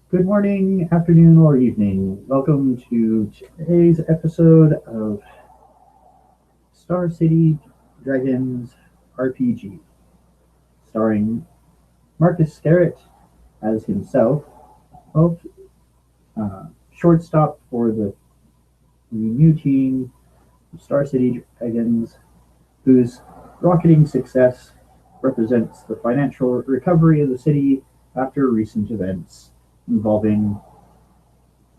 Good morning, afternoon, or evening. Welcome to today's episode of Star City Dragons RPG, starring Marcus Skerratt as himself, of shortstop for the new team, Star City Dragons, whose rocketing success represents the financial recovery of the city after recent events involving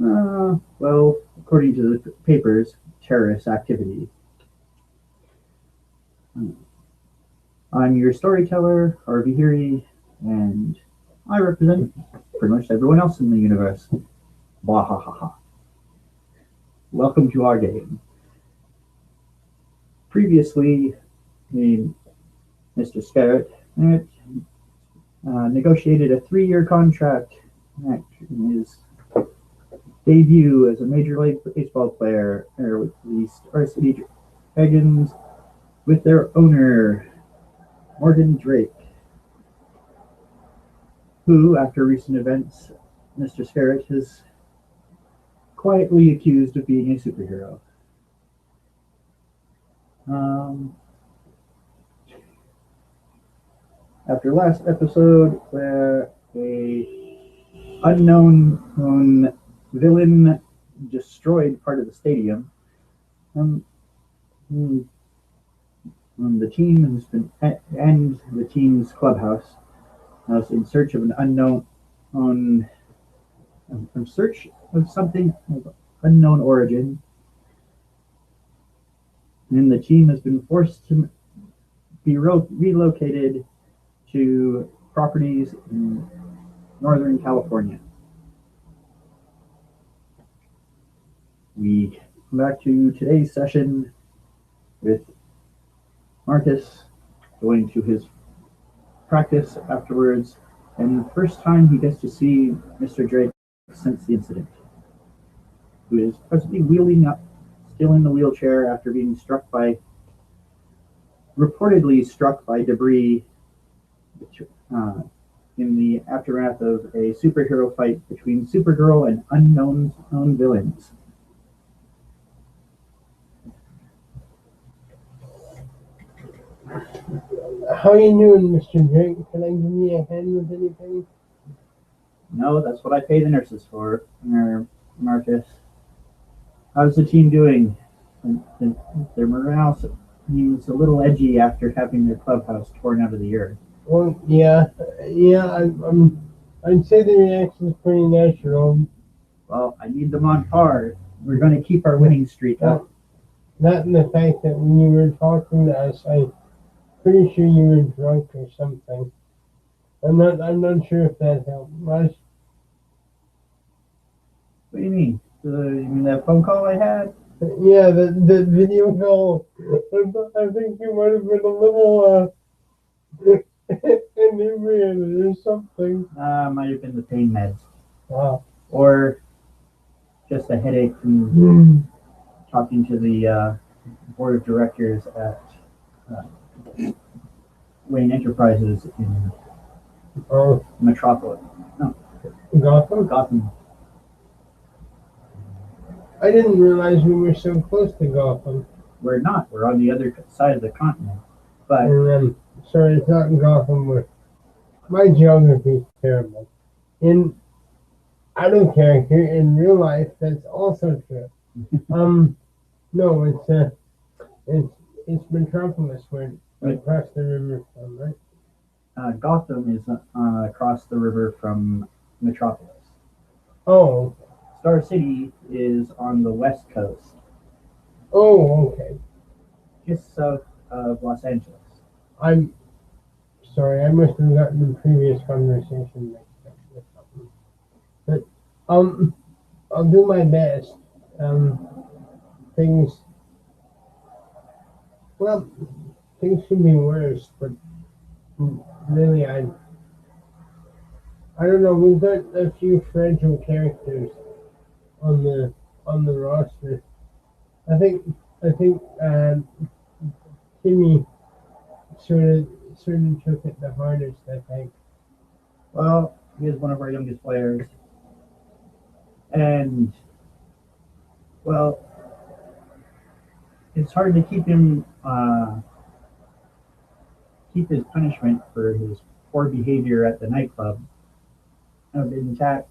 according to the papers, terrorist activity. I'm your storyteller, Harvey Herie, and I represent pretty much everyone else in the universe. Blah ha ha ha. Welcome to our game. Previously, Mr. Skerratt negotiated a 3-year contract in his debut as a Major League Baseball player with the Star City Dragons with their owner, Morgan Drake, who, after recent events, Mr. Skerratt has quietly accused of being a superhero. After last episode, where a unknown villain destroyed part of the stadium, the team has been and the team's clubhouse was in search of an in search of something of unknown origin, and the team has been forced to be relocated to properties in Northern California. We come back to today's session with Marcus going to his practice afterwards, and the first time he gets to see Mr. Drake since the incident, who is presently wheeling up, still in the wheelchair after being reportedly struck by debris in the aftermath of a superhero fight between Supergirl and unknown villains. How are you doing, Mr. Drake? Can I give you a hand with anything? No, that's what I pay the nurses for, Marcus. How's the team doing? Their morale seems a little edgy after having their clubhouse torn out of the earth. Well, yeah. I'd say the reaction's pretty natural. Well, I need them on par. We're going to keep our winning streak up. Not in the fact that when you were talking to us, I'm pretty sure you were drunk or something. I'm not sure if that helped much. What do you mean? You mean that phone call I had? Yeah, the video call. I think you might have been a little inebriated or something. Might have been the pain meds. Wow. Or just a headache from talking to the board of directors at Wayne Enterprises in Metropolis. No. Gotham. I didn't realize we were so close to Gotham. We're not. We're on the other side of the continent. But sorry, it's not in Gotham. My geography is terrible. I don't character in real life. That's also true. No, it's Metropolis, where across the river from, right? Gotham is across the river from Metropolis. Oh. Star City is on the west coast. Oh, okay. Just south of Los Angeles. I'm sorry, I must have gotten the previous conversation mixed up with something. But I'll do my best. Things should be worse, but really I don't know. We've got a few fragile characters on the roster. I think Timmy sort of took it the hardest, I think. Well, he is one of our youngest players. And, well, it's hard to keep his punishment for his poor behavior at the nightclub intact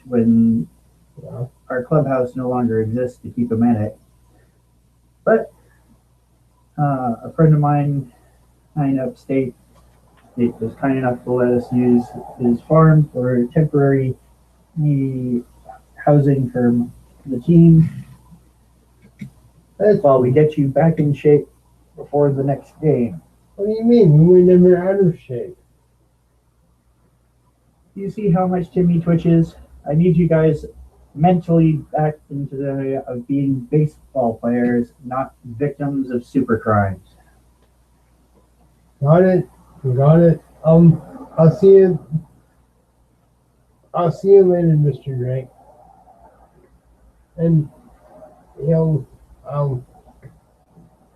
when our clubhouse no longer exists to keep him in it. But a friend of mine upstate was kind enough to let us use his farm for temporary housing for the team while we get you back in shape before the next game. What do you mean? We were never out of shape. Do you see how much Timmy twitches? I need you guys mentally back into the area of being baseball players, not victims of super crimes. Got it. I'll see you. I'll see you later, Mr. Drake. And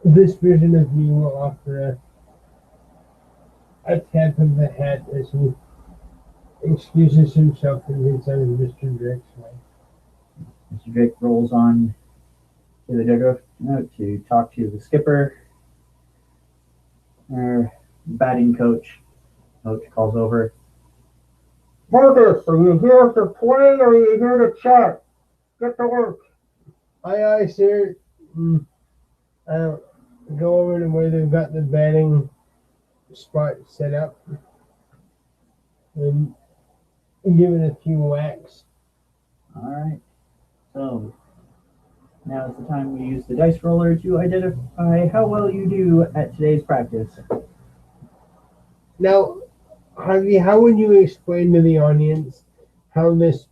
this version of me will offer a tap of the hat as he excuses himself and gets out of Mr. Drake's way. Mr. Drake rolls on to the dugout to talk to the skipper. Our batting coach calls over. Marcus, are you here to play or are you here to chat? Get to work. Aye, sir. I'll go over to where they've got the batting spot set up and give it a few whacks. All right. So now is the time we use the dice roller to identify how well you do at today's practice. Now, Harvey, how would you explain to the audience how this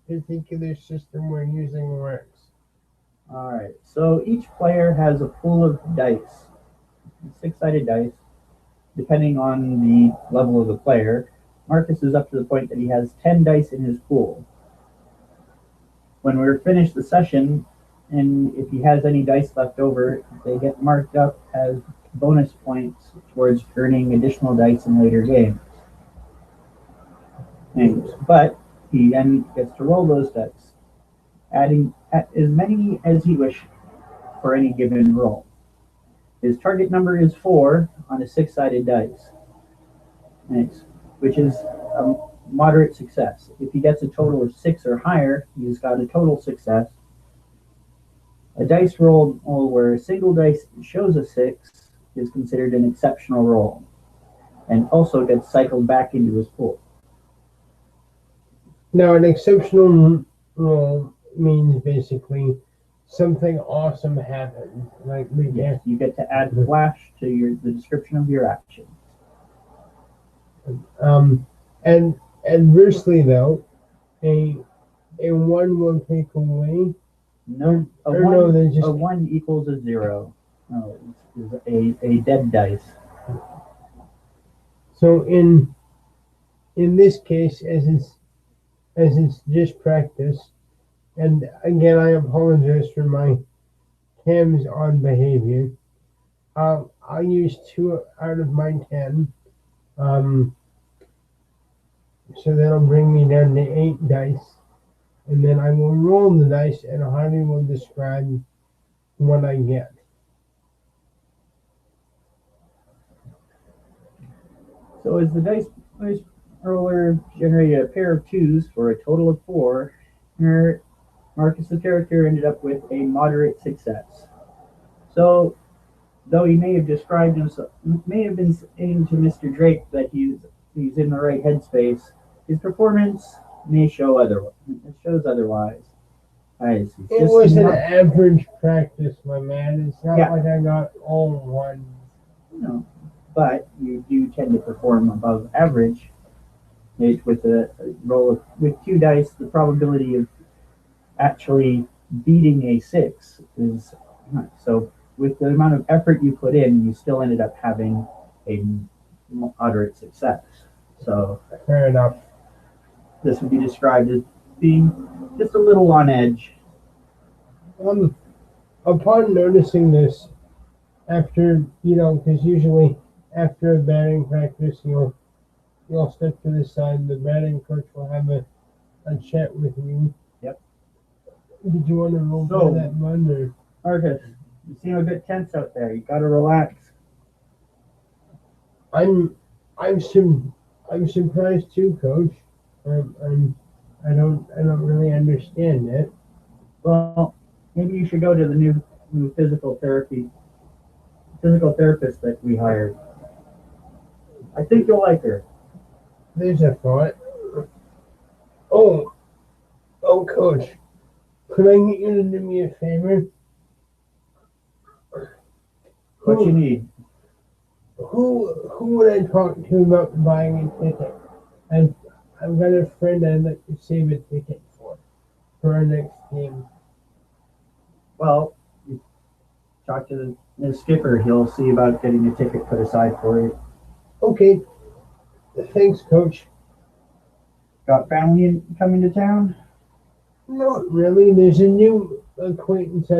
particular system we're using works? All right. So each player has a pool of dice, 6-sided dice, depending on the level of the player. Marcus is up to the point that he has 10 dice in his pool. When we're finished the session, and if he has any dice left over, they get marked up as bonus points towards earning additional dice in later games. But he then gets to roll those dice, adding as many as he wishes for any given roll. His target number is 4 on a 6-sided dice, which is a moderate success. If he gets a total of 6 or higher, he's got a total success. A dice roll where a single dice shows a 6 is considered an exceptional roll and also gets cycled back into his pool. Now, an exceptional roll means basically something awesome happened. Yes, you get to add flash to the description of your action. And adversely though, a 1 will take away. No, a 1 equals a 0. No, it's a dead dice. So in this case, as it's just practice, and again I apologize for my Cam's on behavior. I'll use 2 out of my 10. So that'll bring me down to 8 dice. And then I will roll the dice and Harvey will describe what I get. So as the dice roller generated a pair of 2s for a total of 4, Marcus's character ended up with a moderate success. So though he may have been saying to Mr. Drake that he's in the right headspace, his performance may show otherwise. It shows otherwise. It was an average practice, my man. It's not like I got all 1. No, but you do tend to perform above average. With a roll with 2 dice, the probability of actually beating a 6 is so. With the amount of effort you put in, you still ended up having a moderate success. So fair enough. This would be described as being just a little on edge. Upon noticing this, after because usually after a batting practice, you'll step to the side. The batting coach will have a a chat with you. Yep. Did you want to roll So- by that one or? Marcus, you seem a bit tense out there. You gotta relax. I'm surprised too, Coach. I don't really understand it. Well, maybe you should go to the new physical therapist that we hired. I think you'll like her. There's a thought. Oh, Coach, could I get you to do me a favor? What you need? Who would I talk to about buying a ticket? I've got a friend I'd like to save a ticket for our next game. Well, you talk to the skipper. He'll see about getting a ticket put aside for you. Okay. Thanks, Coach. Got family coming to town? Not really. There's a new acquaintance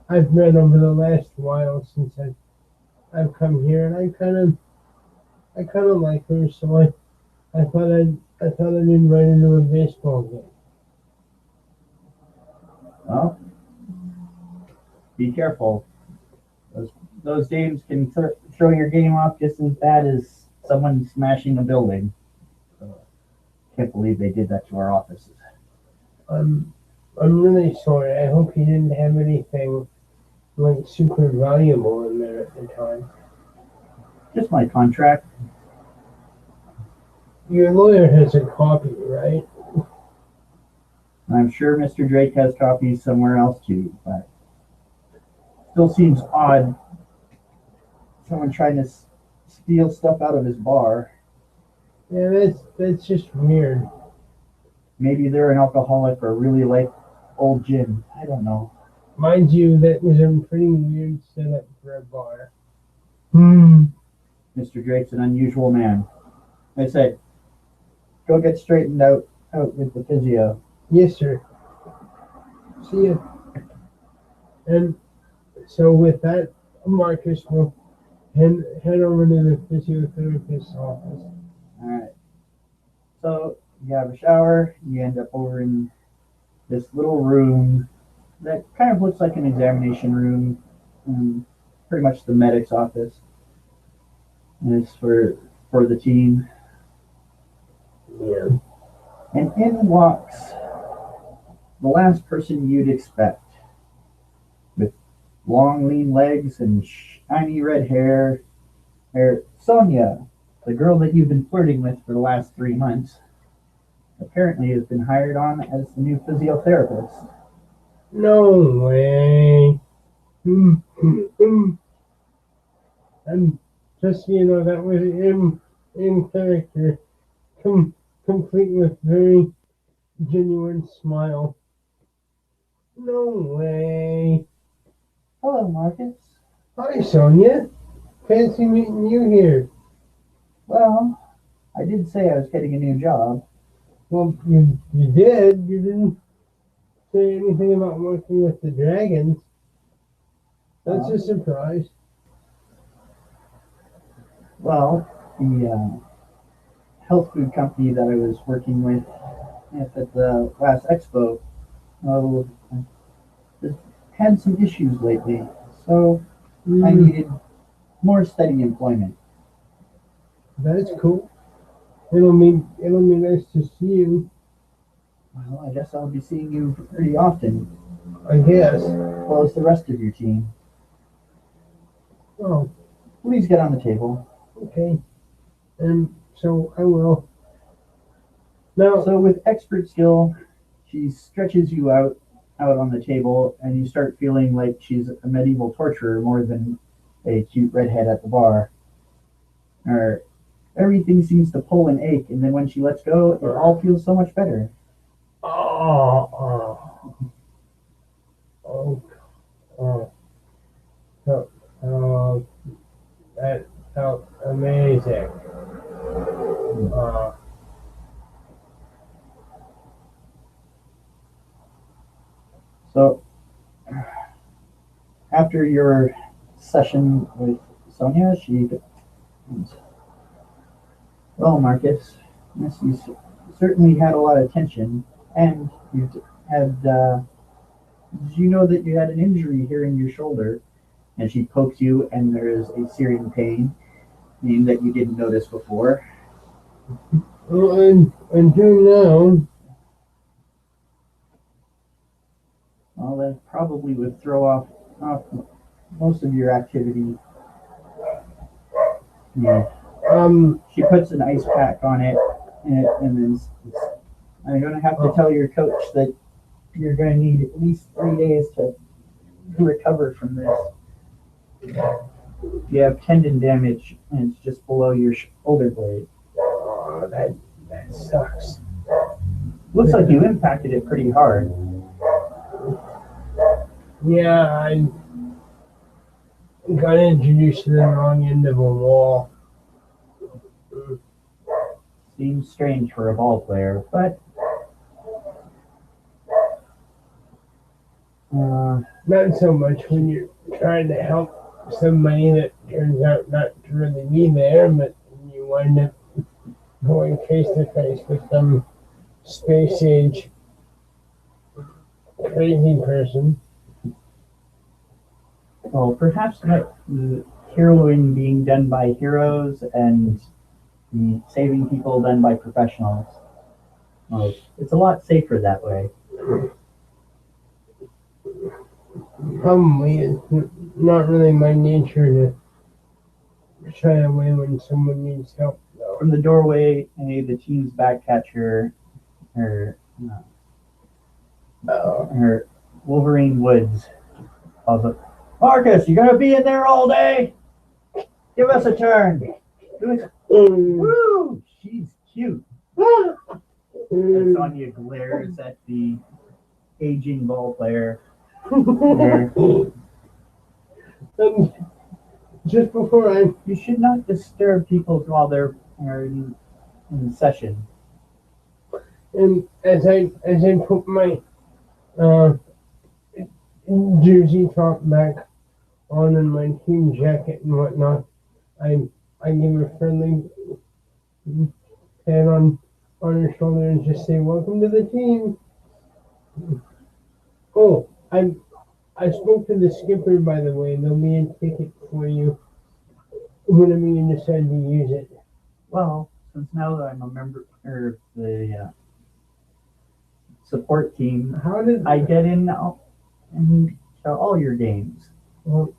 I've met over the last while since I've come here, and I kind of like her, so I thought I'd invite her to a baseball game. Well, be careful. Those dames can throw your game off just as bad as someone smashing a building. Can't believe they did that to our offices. I'm really sorry. I hope you didn't have anything like super valuable in there at the time. Just my contract. Your lawyer has a copy, right? I'm sure Mr. Drake has copies somewhere else too, but still seems odd. Someone trying to steal stuff out of his bar. Yeah, that's just weird. Maybe they're an alcoholic or really like old gin. I don't know. Mind you, that was a pretty weird setup for a bar. Mr. Drake's an unusual man. I said, go get straightened out with the physio. Yes, sir. See ya. And so with that, Marcus will head over to the physiotherapist's office. All right. So you have a shower. You end up over in this little room that kind of looks like an examination room. Pretty much the medic's office. And it's for the team. Yeah. And in walks the last person you'd expect, with long, lean legs and shiny red hair. Sonia, the girl that you've been flirting with for the last 3 months, apparently has been hired on as the new physiotherapist. No way. And just so you know, that was in character, complete with very genuine smile. No way. Hello, Marcus. Hi, Sonia. Fancy meeting you here. Well, I did say I was getting a new job. Well, you did. You didn't say anything about working with the dragons. That's a surprise. Well, the health food company that I was working with at the last expo has had some issues lately, so I needed more steady employment. That's cool. It'll be nice to see you, Well, I guess I'll be seeing you pretty often, I guess. as well as the rest of your team. Oh, Please get on the table. okay. And so I will. Now, So with expert skill, she stretches you out on the table, and you start feeling like she's a medieval torturer more than a cute redhead at the bar. Or everything seems to pull and ache, and then when she lets go, it all feels so much better. That felt amazing. So after your session with Sonia, she goes, well, Marcus, certainly had a lot of tension, and you had. Did you know that you had an injury here in your shoulder? And she pokes you, and there is a searing pain that you didn't notice before. Well, until now, Well, that probably would throw off most of your activity. Yeah. She puts an ice pack on it, and then I'm going to have to tell your coach that you're going to need at least 3 days to recover from this. You have tendon damage, and it's just below your shoulder blade. oh, that sucks. Looks like you impacted it pretty hard. Yeah, I got introduced to the wrong end of a wall. Seems strange for a ball player, but Not so much when you're trying to help somebody that turns out not to really be there, but you wind up going face to face with some space age crazy person. well, perhaps the heroing being done by heroes and the saving people done by professionals. Well, it's a lot safer that way. Probably it's not really my nature to shy away when someone needs help, though. From the doorway, the team's back catcher, her Wolverine Woods, calls up, Marcus, you gonna be in there all day? Give us a turn. Woo! She's cute. And Sonya glares at the aging ball player. Just before You should not disturb people while they're in session. and as I put my jersey top back on and my team jacket and whatnot, I give a friendly pat on her shoulder and just say, "Welcome to the team." Oh, I spoke to the skipper, by the way. There'll be a ticket for you whenever you decide to use it. Well, since now that I'm a member of the support team, How did I get in now and to all your games. Well,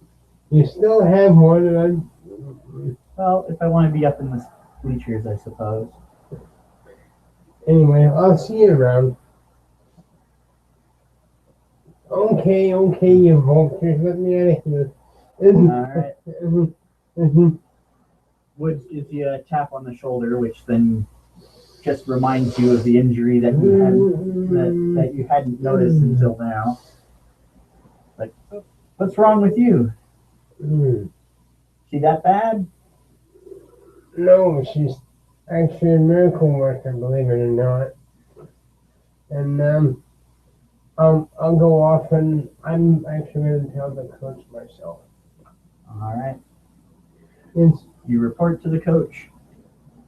you still have one, and Well, if I want to be up in the bleachers, I suppose. anyway, I'll see you around. Okay, you vultures, let me out of here. All right. Woods gives you a tap on the shoulder, which then just reminds you of the injury that you had that you hadn't noticed until now. Like, what's wrong with you? She that bad? No, she's actually a miracle worker, believe it or not. And I'll go off, and I'm actually going to tell the coach myself. All right. It's You report to the coach,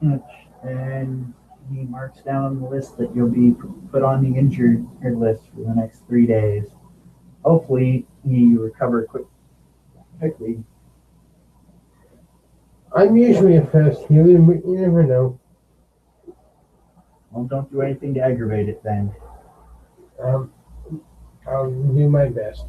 and he marks down on the list that you'll be put on the injured list for the next 3 days. Hopefully, you recover quickly. I'm usually a fast healer, but you never know. Well, don't do anything to aggravate it then. I'll do my best.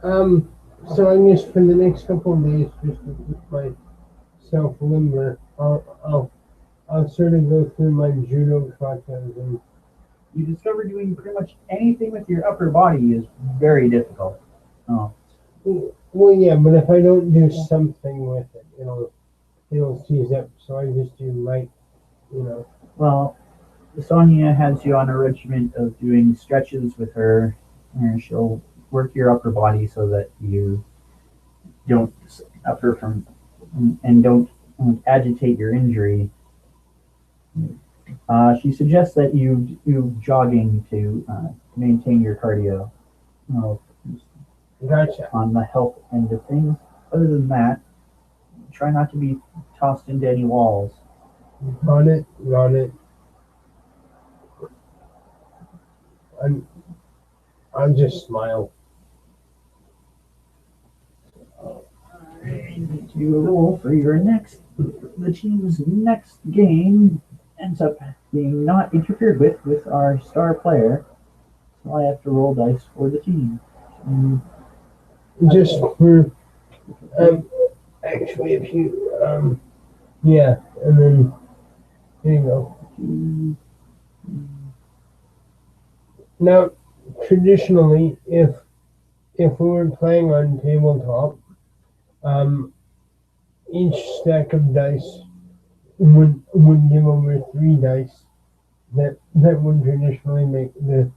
So I guess for the next couple of days, just to keep myself limber, I'll sort of go through my judo katas and You discover doing pretty much anything with your upper body is very difficult. Oh, well, yeah, but if I don't do something with it, it'll seize up. So I just do light, well, Sonia has you on a regiment of doing stretches with her, and she'll work your upper body so that you don't suffer from and don't agitate your injury. She suggests that you do jogging to maintain your cardio. Gotcha. On the health end of things. Other than that, try not to be tossed into any walls. On it. I'll just smile. You roll for your next. The team's next game ends up being not interfered with our star player, so I have to roll dice for the team. Just for actually, if you yeah, and then there you go. Now, traditionally, if we were playing on tabletop, each stack of dice would give over 3 dice. That would traditionally make the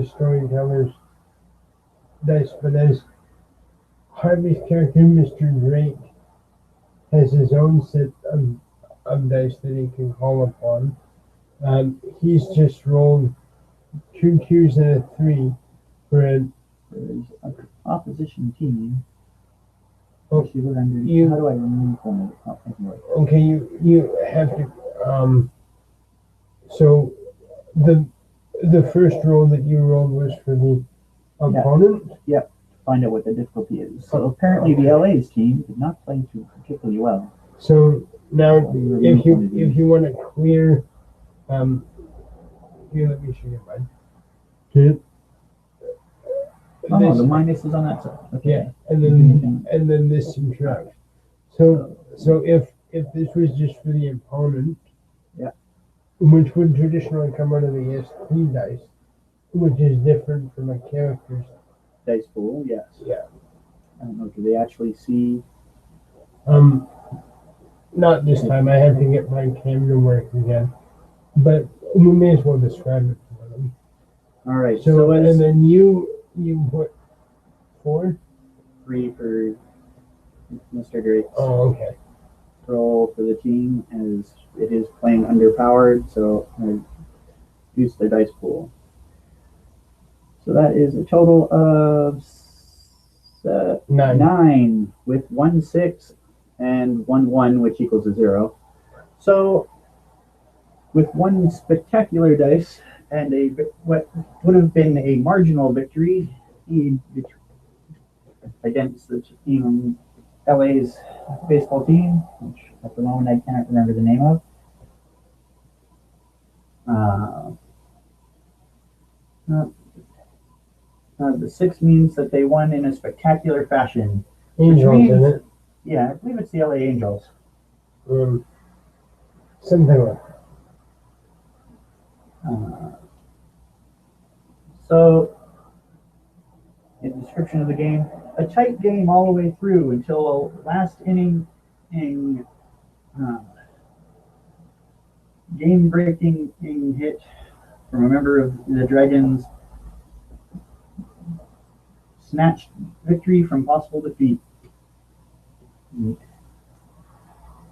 storyteller's dice, but as Harvey's character, Mr. Drake, has his own set of dice that he can call upon, he's just rolled 2 2s and a 3 for an opposition team. Oh, How do I remove one of it? Okay, you have to so the first roll that you rolled was for the opponent? Yep. Find out what the difficulty is. So apparently the LA's team did not play too particularly well. So now if you want to clear here, let me show you mine. Oh, the minus is on that side. Okay. Yeah, and then this subtract. So if this was just for the opponent, yeah, which would traditionally come out of the SP dice, which is different from a character's dice pool, yes. Yeah. I don't know, do they actually see? Not this time. I have to get my camera to work again. But we may as well describe it for them. All right. So and then you put 4? 3 for Mr. Drake. Oh, okay. Roll for the team as it is playing underpowered, so I use the dice pool. So that is a total of 9 with 1 6 and 1 1, which equals a 0. So with 1 spectacular dice and what would have been a marginal victory against the team, LA's baseball team, which at the moment I cannot remember the name of. The 6 means that they won in a spectacular fashion. Angels, isn't it? Yeah, I believe it's the LA Angels. Something like so, in the description of the game, a tight game all the way through until last inning game-breaking hit from a member of the Dragons snatched victory from possible defeat.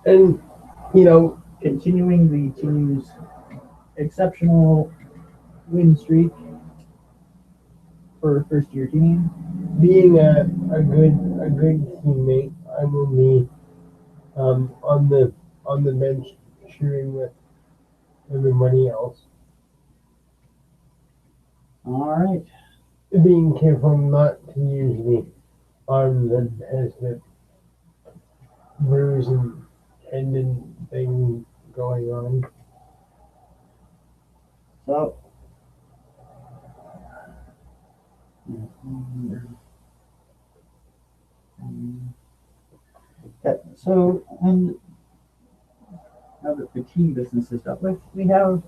And, continuing the team's exceptional win streak for a first-year team. Being a good teammate, I will be on the bench cheering with everybody else. All right. Being careful not to use the arm that has the bruise and tendon thing going on. So, and now that the team business is dealt with, we have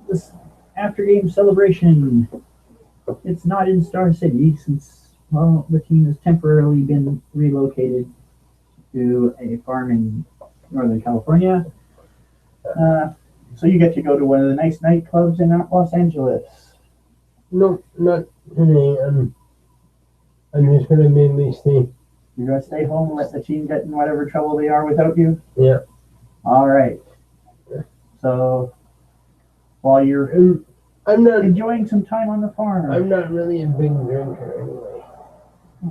this after-game celebration. It's not in Star City since, well, the team has temporarily been relocated to a farm in Northern California. So you get to go to one of the nice nightclubs in Los Angeles. No, not today. I'm just gonna mainly stay. You're gonna stay home and let the team get in whatever trouble they are without you? Yeah. All right. So while you're I'm not enjoying some time on the farm. I'm not really a big drinker anyway.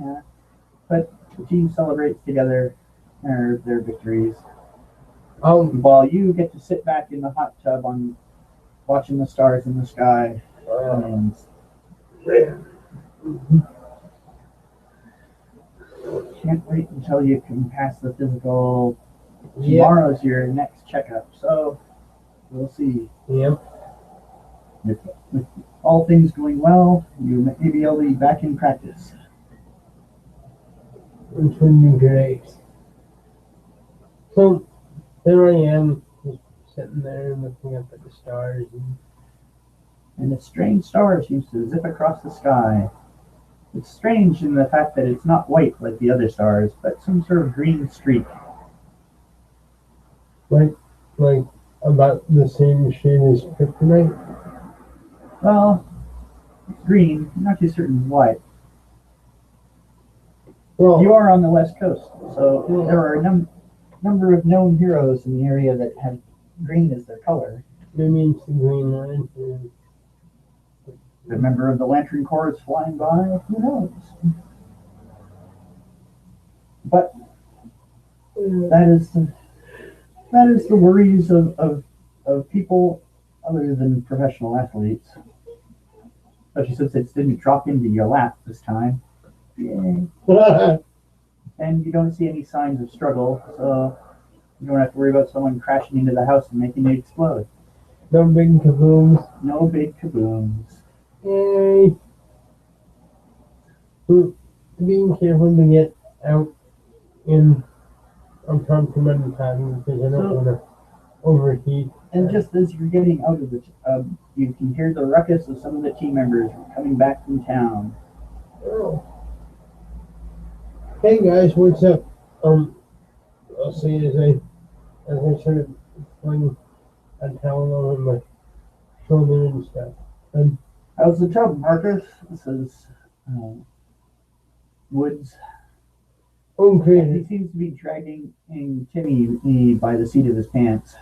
Yeah. But the team celebrates together their victories. While you get to sit back in the hot tub watching the stars in the sky. And can't wait until you can pass the physical. Yep. Tomorrow's your next checkup, so we'll see. Yep. With all things going well, you may be able to be back in practice. Which would be great. So there I am, just sitting there looking up at the stars. And a strange star seems to zip across the sky. It's strange in the fact that it's not white like the other stars, but some sort of green streak. Like about the same shade as kryptonite. Well, it's green, I'm not too certain what. Well, You are on the west coast, so there are a number of known heroes in the area that have green as their color. maybe it's the Green Lantern. The member of the Lantern Corps is flying by, who knows? But that is the worries of people other than professional athletes. Especially since it didn't drop into your lap this time. Yay. And you don't see any signs of struggle, so you don't have to worry about someone crashing into the house and making it explode. No big kabooms. No big kabooms. Yay. Being careful to get out in a proper amount of time because I don't want to overheat. And just as you're getting out of the, you can hear the ruckus of some of the team members coming back from town. Oh. Hey guys, what's up? I'll see as I start putting a towel over my shoulder and stuff. How's the tub, Marcus? This is Woods. Oh, He great. seems to be dragging Timmy by the seat of his pants,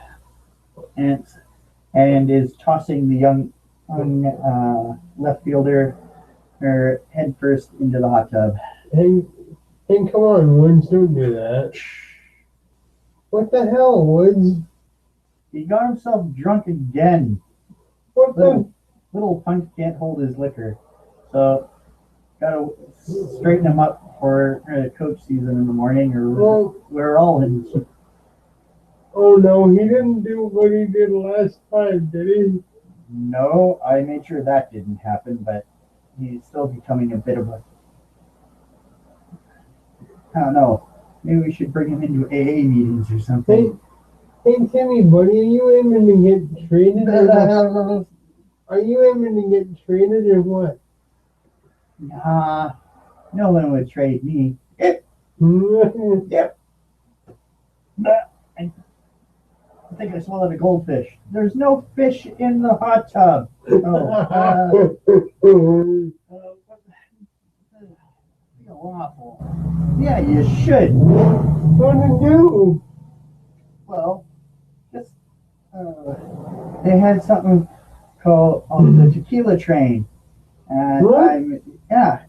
and is tossing the young left fielder head first into the hot tub. Hey, come on, Woods, don't do that. What the hell, Woods? He got himself drunk again. What the? Little punk can't hold his liquor, so gotta straighten him up for coach season in the morning, or Well, we're all in. oh no, he didn't do what he did last time, did he? No, I made sure that didn't happen, but he's still becoming a bit of a. I don't know. Maybe we should bring him into AA meetings or something. Hey Timmy, buddy, are you aiming to get traded or what? Are you aiming to get traded or what? Nah, no one would trade me. Yep. I think I swallowed a goldfish. There's no fish in the hot tub. Oh, feel awful. Yeah, you should. What to do? Well, just they had something called the tequila train, and What?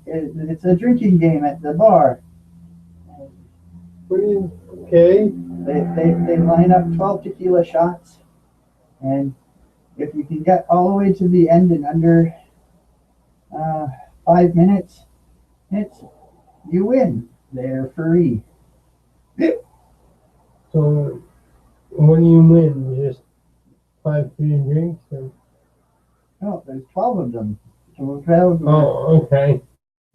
it's a drinking game at the bar. Okay. They line up 12 tequila shots, and if you can get all the way to the end in under 5 minutes, you win. They're free. So, what do you win? Just 5 free drinks? Or? No, there's 12 of them. So 12, Oh, okay.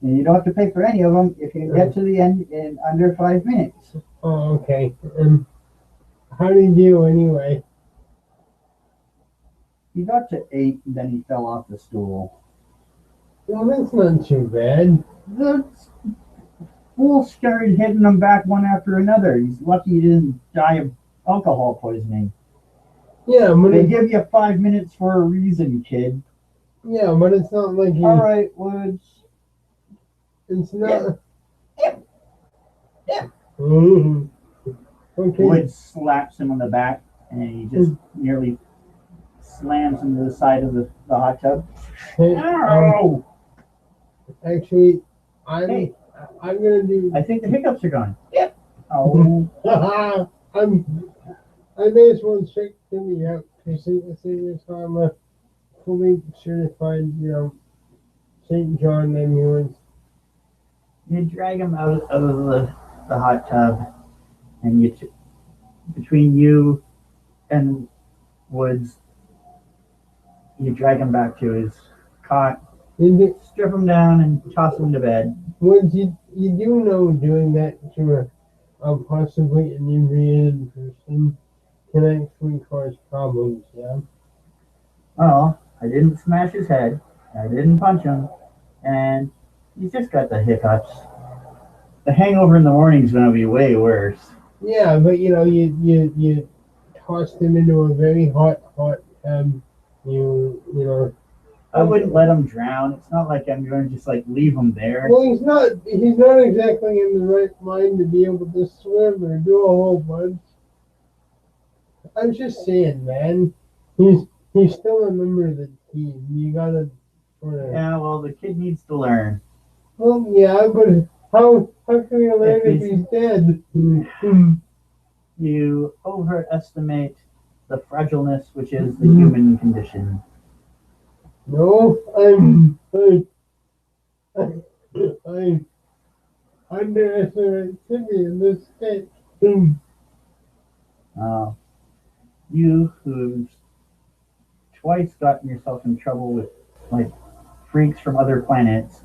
and you don't have to pay for any of them if you get to the end in under 5 minutes. Oh, okay. How did you do anyway? He got to 8, and then he fell off the stool. Well, that's not too bad. The fool started hitting them back one after another. He's lucky he didn't die of alcohol poisoning. Yeah, but They give you 5 minutes for a reason, kid. yeah, but it's not like you. All right, Woods. It's not. Yep. Mhm. Okay. Woods slaps him on the back, and he just nearly slams him to the side of the hot tub. Hey, Ow! actually, I'm Hey. I'm gonna do. I think the hiccups are gone. Yep. Oh. I may as well check Timmy out to see this time fully certified, St. John ambulance. You drag him out of the hot tub, and between you and Woods, you drag him back to his cot, strip him down, and toss him to bed. Woods, you do know doing that to a possibly inebriated person can actually cause problems, yeah? Well, I didn't smash his head, I didn't punch him, and he's just got the hiccups. The hangover in the morning's gonna be way worse. Yeah, but you tossed him into a very hot tub. I wouldn't let him drown. It's not like I'm going to just like leave him there. Well, he's not exactly in the right mind to be able to swim or do a whole bunch. I'm just saying, man. He's still a member of the team. You gotta sort of. Yeah, well, the kid needs to learn. Well, yeah, but how can you learn if he's dead? You overestimate the fragileness which is the human condition. No, I underestimate Timmy in this case. You who've twice gotten yourself in trouble with like freaks from other planets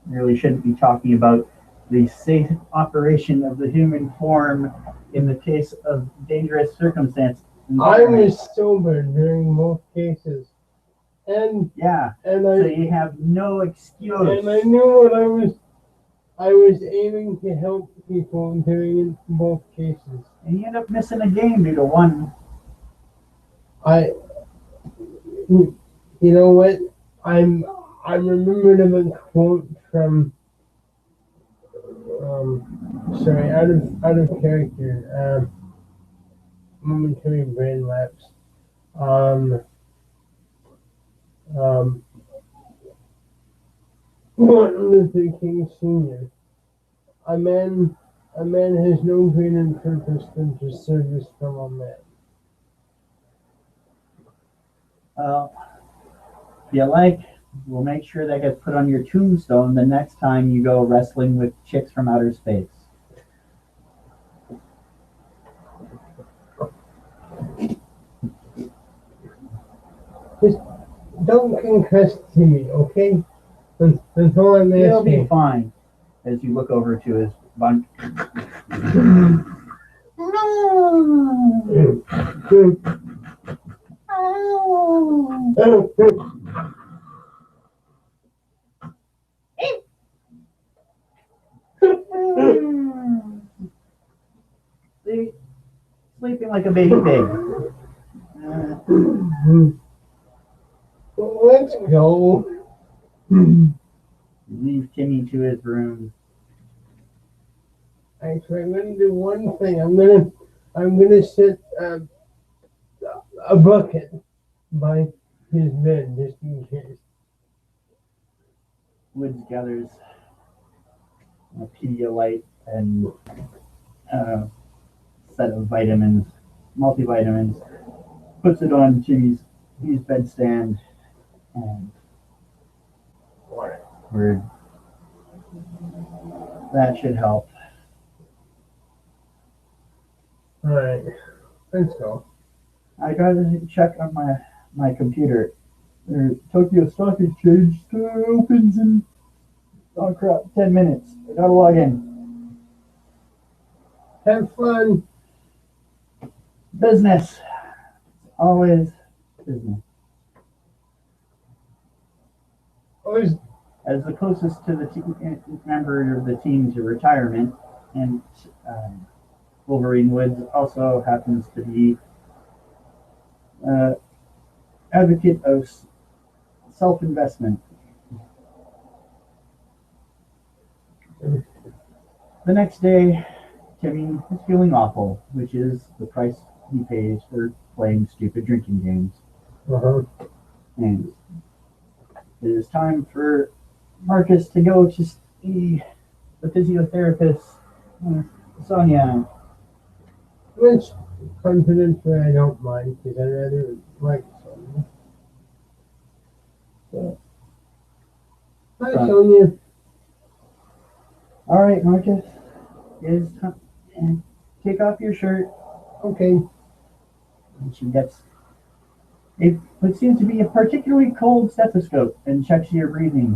really shouldn't be talking about the safe operation of the human form in the case of dangerous circumstance. I was sober during both cases. And so you have no excuse. And I knew what I was aiming to help people during in both cases. And you end up missing a game due to one. You know what? I'm remembered of a quote from sorry, out of character. Momentary brain lapse. Martin Luther King Sr. A man has no greater purpose than to service fellow man. Well, if you like, we'll make sure that gets put on your tombstone the next time you go wrestling with chicks from outer space. Just don't concuss to me, okay? That's all I'm asking. He'll be fine. As you look over to his bunk. Sleeping like a baby pig. Let's go. Leave Timmy to his room. Actually, I'm gonna do one thing. I'm gonna set a bucket by his bed just in case. Woods gathers a Pedialyte and a set of vitamins, multivitamins, puts it on Jimmy's bedstand, and word. That should help. Alright, let's go. I gotta check on my computer. Tokyo Stock Exchange opens in 10 minutes. I gotta log in. Have fun. Business. Always business. As the closest to the member of the team to retirement, and Wolverine Woods also happens to be advocate of self-investment. The next day, Timmy is feeling awful, which is the price he pays for playing stupid drinking games. And it is time for Marcus to go to see the physiotherapist, Sonia. Which, confidently, I don't mind, because I rather like Sonia. Hi, Sonia. All right, Marcus. It is time. Take off your shirt. Okay. And she gets what seems to be a particularly cold stethoscope and checks your breathing.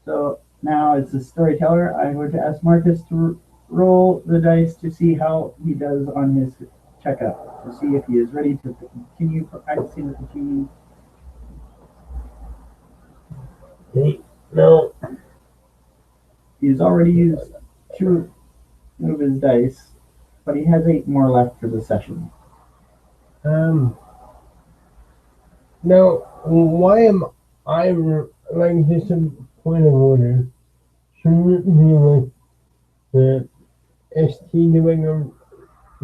So now, as the storyteller, I'm going to ask Marcus to roll the dice to see how he does on his checkup, to see if he is ready to continue practicing with the team. No. He's already used 2 of his dice, but he has 8 more left for the session. Now, why am I, like, just a point of order, shouldn't it be like the ST doing a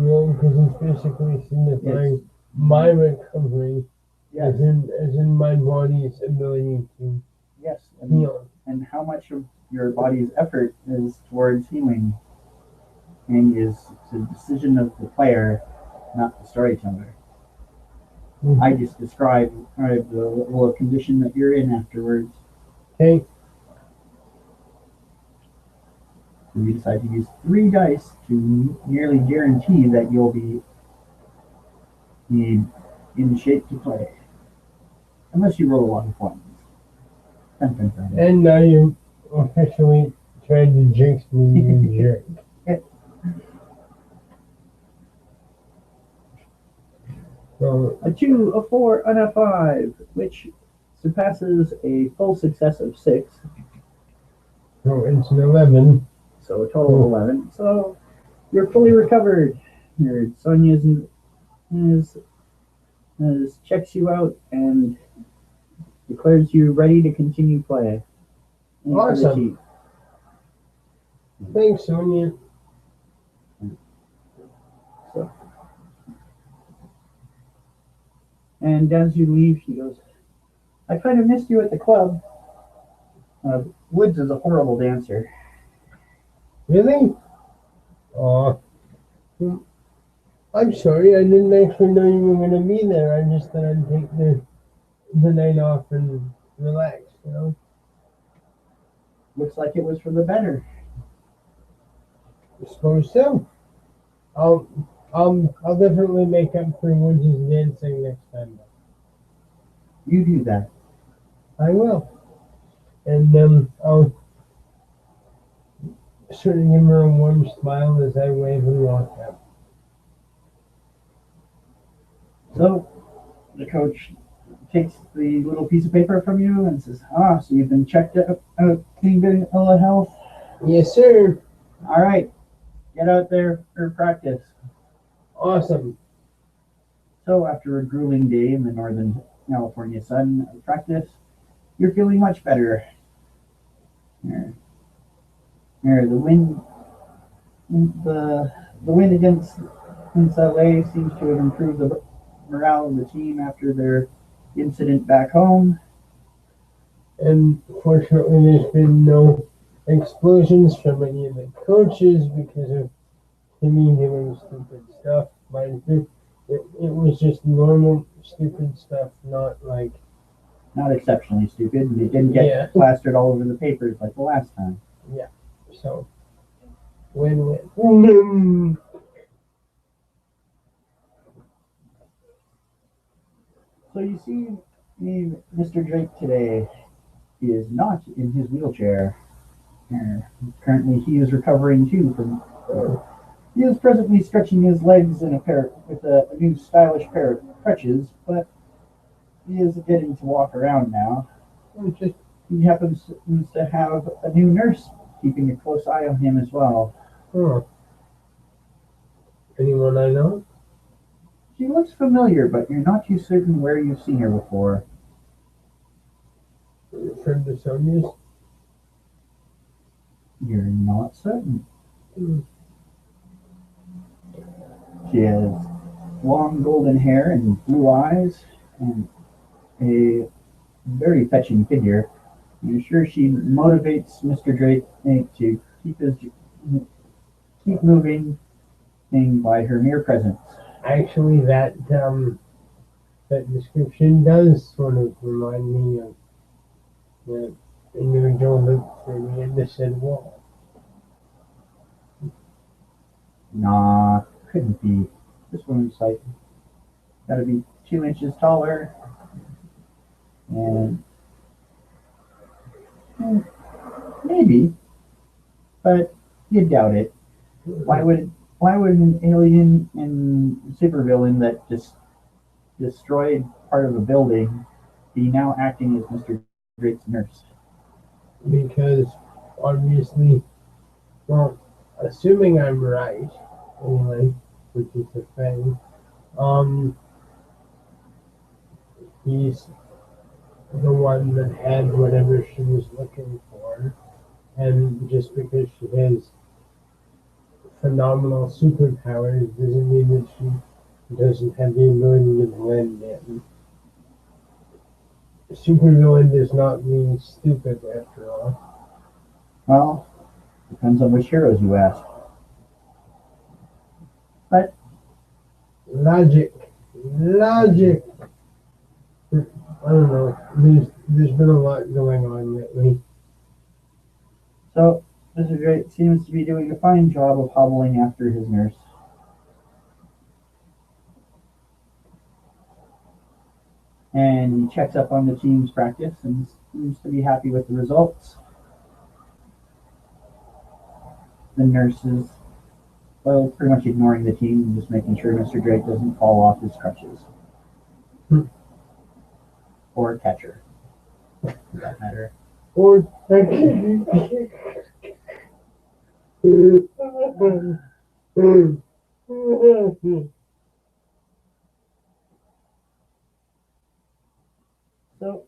roll, because it's basically signifying my recovery, Yes, as in my body's ability to yes, heal. and how much of your body's effort is towards healing, and is the decision of the player, not the storyteller. Mhm. I just describe the level of condition that you're in afterwards. Okay. So you decide to use 3 dice to nearly guarantee that you'll be in shape to play. Unless you roll a lot of ones. And now you officially tried to jinx me, you jerk. So, A 2, a 4, and a 5, which surpasses a full success of 6. so it's an 11. So a total of 11. So you're fully recovered. Your Sonia checks you out and declares you ready to continue play. Awesome. Thanks, Sonia. So, and as you leave, she goes, I kind of missed you at the club. Woods is a horrible dancer. Really? Aw. I'm sorry, I didn't actually know you were going to be there. I just thought I'd take the night off and relax, you know? Looks like it was for the better. I suppose so. I'll definitely make up for Woods' dancing next time. You do that. I will. And I'll sort of give her a warm smile as I wave and walk out. So the coach takes the little piece of paper from you and says, so you've been checked out, clean bill of health. Yes, sir. All right, get out there for practice. Awesome. So after a grueling day in the Northern California sun of practice, you're feeling much better. The wind against LA seems to have improved the morale of the team after their incident back home. And fortunately, there's been no explosions from any of the coaches because of Timmy doing stupid stuff. Mind you, it was just normal stupid stuff, not like... Not exceptionally stupid, and it didn't get plastered all over the papers like the last time. Yeah, so win-win. So you see Mr. Drake today is not in his wheelchair. Currently he is recovering too from... he is presently stretching his legs in with a new stylish pair of crutches, but he is getting to walk around now. He happens to have a new nurse keeping a close eye on him as well. Anyone I know? She looks familiar, but you're not too certain where you've seen her before. Friend of Sonia's? You're not certain. She has long golden hair and blue eyes and a very fetching figure. I'm sure she motivates Mr. Drake to keep moving by her mere presence. Actually, that that description does sort of remind me of the individual that threw me in the said wall. Nah, couldn't be. This one's like gotta be 2 inches taller, and maybe, but you doubt it. Why would an alien and supervillain that just destroyed part of a building be now acting as Mr. Drake's nurse? Because obviously, well, assuming I'm right, anyway, which is the thing, he's the one that had whatever she was looking for, and just because she has phenomenal superpowers doesn't mean that she doesn't have the ability to blend in. Supervillain does not mean stupid, after all. Well, depends on which heroes you ask. But Logic. I don't know. There's been a lot going on lately. so Mr. Drake seems to be doing a fine job of hobbling after his nurse. And he checks up on the team's practice and seems to be happy with the results. The nurse is, well, pretty much ignoring the team and just making sure Mr. Drake doesn't fall off his crutches. Or catcher, for that matter. Or So,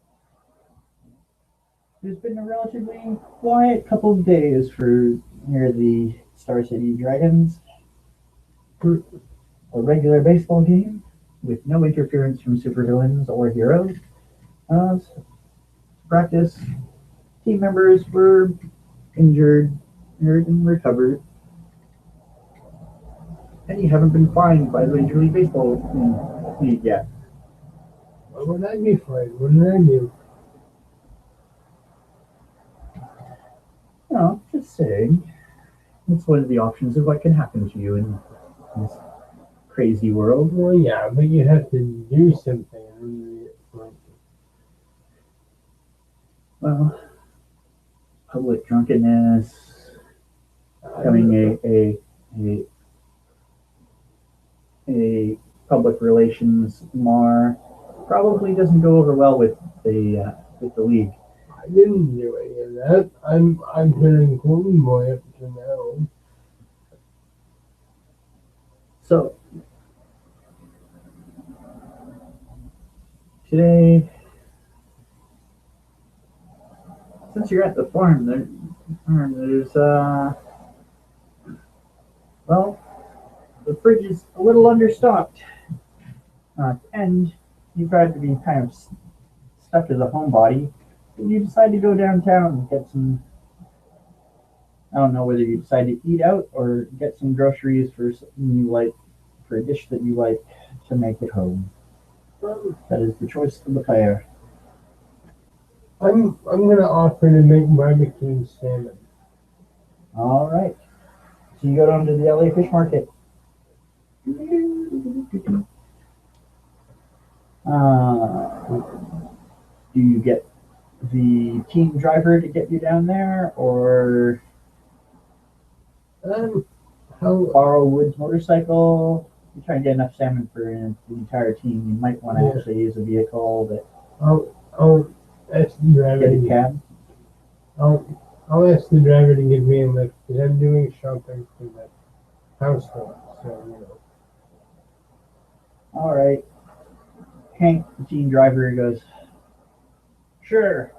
there's been a relatively quiet couple of days for near the Star City Dragons. A regular baseball game with no interference from supervillains or heroes. Practice. Team members were injured and recovered. And you haven't been fined by the Major League Baseball league yet. what would I be for? What did I do? No, just saying. It's one of the options of what can happen to you in this crazy world. Well, yeah, but you have to do something. Well, public drunkenness, becoming a public relations mar probably doesn't go over well with the league. I didn't do any of that. I'm hearing Golden Boy up to now. So today, since you're at the farm, there's well, the fridge is a little understocked, and you've got to be kind of stuck as a homebody. And you decide to go downtown and get some. I don't know whether you decide to eat out or get some groceries for something you like, for a dish that you like to make at home. That is the choice of the player. I'm gonna offer to make barbecue salmon. All right. So you go down to the LA Fish Market. Do you get the team driver to get you down there, or How borrow Wood's motorcycle? You try and get enough salmon for the entire team. You might want to Yeah. actually use a vehicle that I'll ask the driver get a to cab. I'll ask the driver to give me a lift because I'm doing shopping for the household. So All right. Hank, the team driver, goes, sure,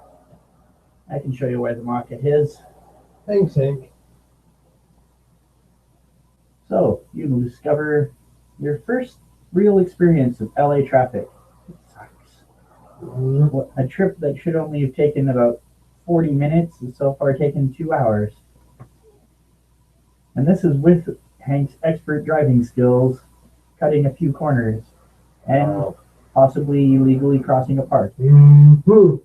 I can show you where the market is. thanks, Hank. So you discover your first real experience of LA traffic. It sucks. A trip that should only have taken about 40 minutes has so far taken 2 hours. And this is with Hank's expert driving skills, cutting a few corners. And possibly illegally crossing a park. Mm-hmm.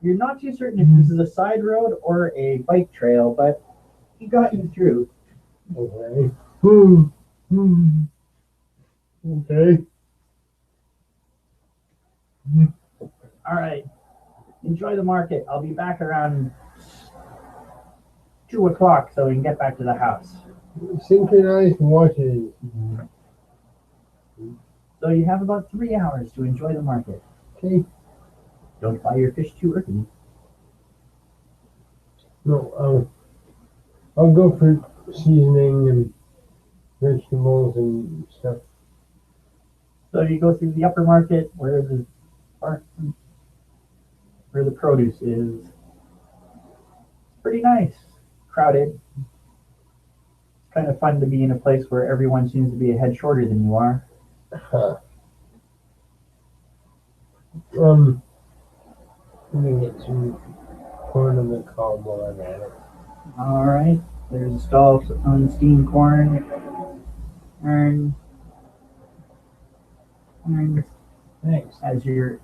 You're not too certain if this is a side road or a bike trail, but he got you through. Okay. Okay. All right. Enjoy the market. I'll be back around 2 o'clock so we can get back to the house. Synchronized watches. So you have about 3 hours to enjoy the market. Okay. Don't buy your fish too early. No, I'll go for seasoning and vegetables and stuff. So you go through the upper market where the produce is. It's pretty nice. Crowded. It's kind of fun to be in a place where everyone seems to be a head shorter than you are. Huh. Let me get some corn on the cob while I'm at it. All right. There's a stall on steamed corn. And Thanks. as your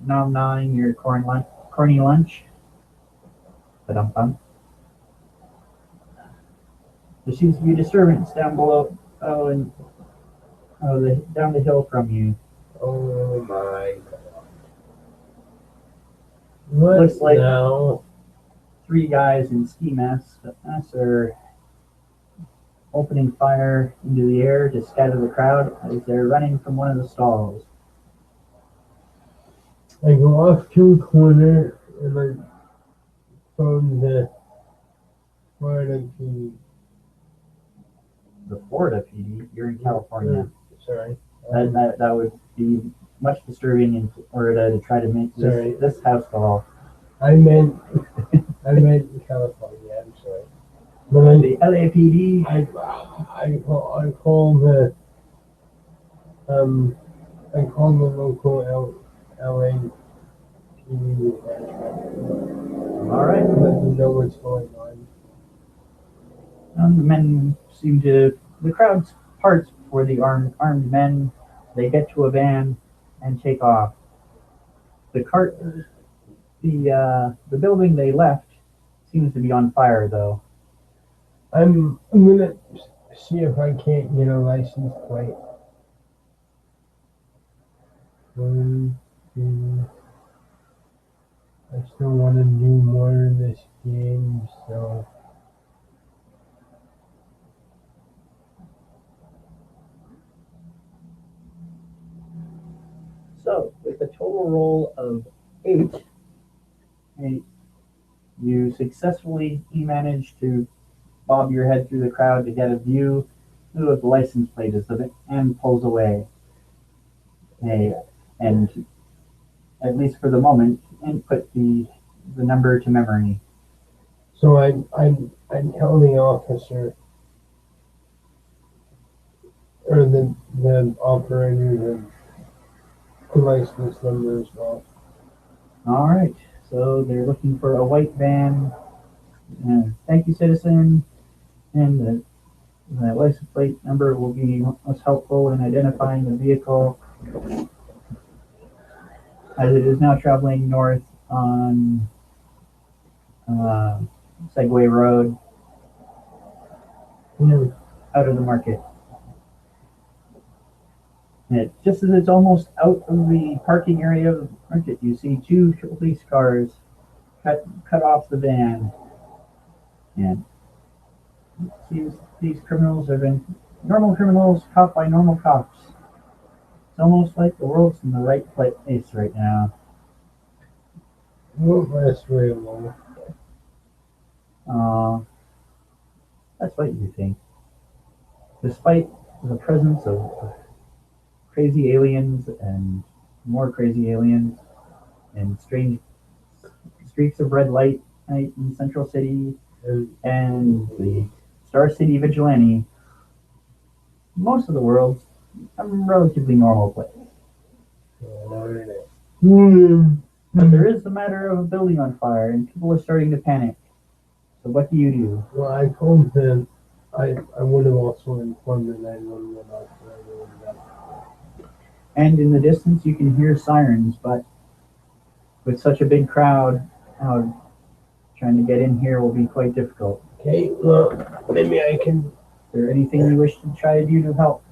nom-gnawing your corny lunch. Ba-dum-bum. There seems to be a disturbance down below. Down the hill from you. Oh my god. What Looks like now? 3 guys in ski masks are opening fire into the air to scatter the crowd as they're running from one of the stalls. I go off to a corner and I phone the Florida PD. The Florida PD. You're in California. Sorry. That would be much disturbing in Florida to try to make this house call. I meant California. I'm sorry. But The LAPD. I call the local LA PD detachment. All right. Let me know what's going on. The men the crowd parts for the armed men. They get to a van and take off. The building they left seems to be on fire, though. I'm gonna see if I can't get a license plate. 1, 2. I still want to do more in this game, so. So, with a total roll of 8, you successfully managed to bob your head through the crowd to get a view of the license plate as the van pulls away. And at least for the moment, input the number to memory. So I'm telling the officer or the operator the license number as well. All right. So they're looking for a white van. Thank you, citizen. And the license plate number will be most helpful in identifying the vehicle as it is now traveling north on Segway Road out of the market. And just as it's almost out of the parking area of the market, you see 2 police cars cut off the van. And it seems these criminals have been normal criminals caught by normal cops. It's almost like the world's in the right place right now. Won't last very long. That's what you think. Despite the presence of crazy aliens and more crazy aliens and strange streaks of red light in Central City and the Star City Vigilante, most of the world's a relatively normal place. But there is the matter of a building on fire and people are starting to panic. So what do you do? Well, I told them I would have also informed the 911 operator. And in the distance, you can hear sirens, but with such a big crowd, trying to get in here will be quite difficult. Okay, well, maybe I can. Is there anything you wish to try to do to help?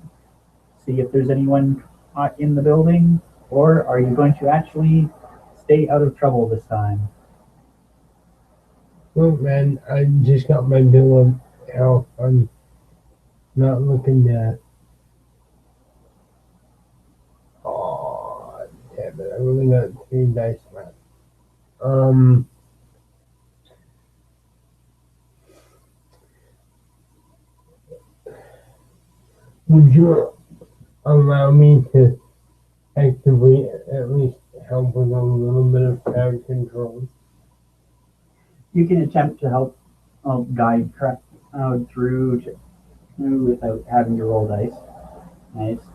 See if there's anyone in the building, or are you going to actually stay out of trouble this time? Look, man, I just got my bill of health. I'm not looking to. Oh, damn it! I only got 3 dice left. Would you allow me to actively at least help with a little bit of crowd control? You can attempt to help guide crowd through without having to roll dice. Nice.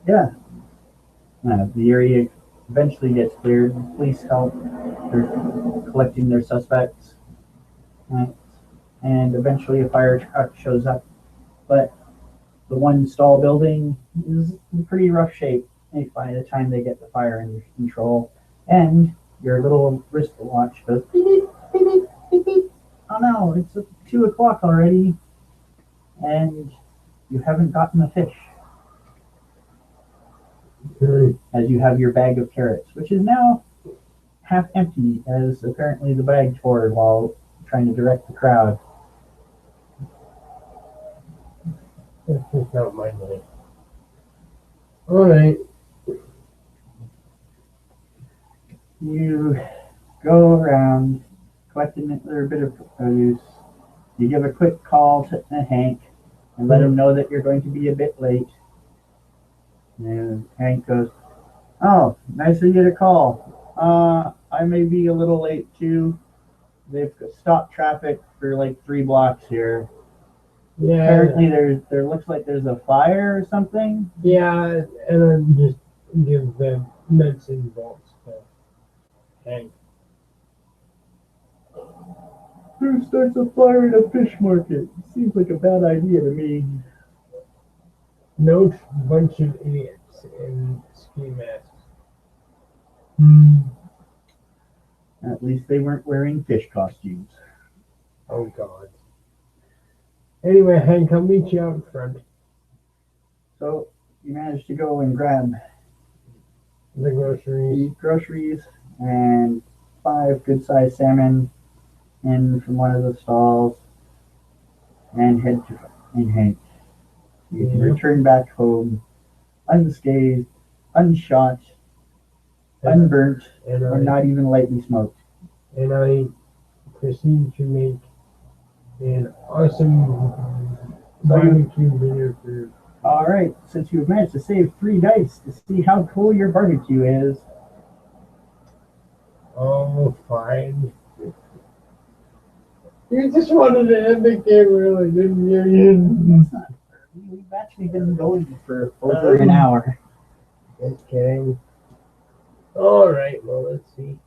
Yeah. The area eventually gets cleared. Police help. They're collecting their suspects. Right. And eventually a fire truck shows up. But the one stall building is in pretty rough shape by the time they get the fire under control. And your little wristwatch goes beep, beep, beep, beep, beep, beep. Oh no, it's 2 o'clock already. And you haven't gotten a fish. As you have your bag of carrots, which is now half empty, as apparently the bag tore while trying to direct the crowd. That's just not my money. Alright. You go around collecting a bit of produce. You give a quick call to Hank and let him know that you're going to be a bit late. And Hank goes, "Oh, nice of you to call. I may be a little late too. They've stopped traffic for like 3 blocks here. Yeah. Apparently there looks like there's a fire or something." Yeah, and then just give the nuts and bolts to Hank. Who starts a fire in a fish market? Seems like a bad idea to me. No bunch of idiots in ski masks. At least they weren't wearing fish costumes. Oh God. Anyway, Hank, I'll meet you out front. So you managed to go and grab The groceries. the groceries and 5 good-sized salmon in from one of the stalls and head to Hank. You can return back home unscathed, unshot, unburnt, or not even lightly smoked. And I proceed to make an awesome barbecue dinner for. All right, since you've managed to save 3 dice to see how cool your barbecue is. Oh, fine. You just wanted to end the game, really, didn't you? It's not. We've actually been going for over an hour. Just kidding. All right, well, let's see.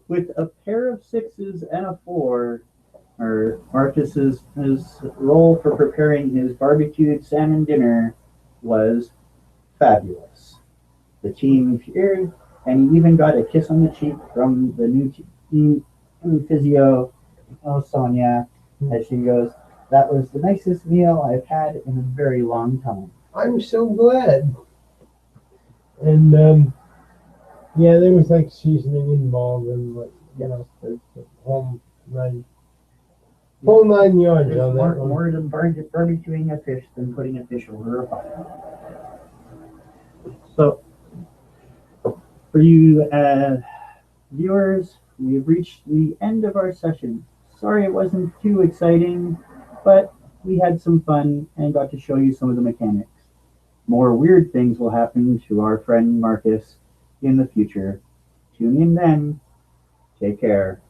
With a pair of 6s and a 4, or Marcus's his role for preparing his barbecued salmon dinner was fabulous. The team cheered, and he even got a kiss on the cheek from the new team physio, Sonia, as she goes, "That was the nicest meal I've had in a very long time." I'm so glad. And yeah, there was like seasoning involved and like the whole 9 yards There's on that one. more to barbecuing a fish than putting a fish over a fire. So, for you viewers, we've reached the end of our session. Sorry it wasn't too exciting, but we had some fun and got to show you some of the mechanics. More weird things will happen to our friend Marcus in the future. Tune in then. Take care.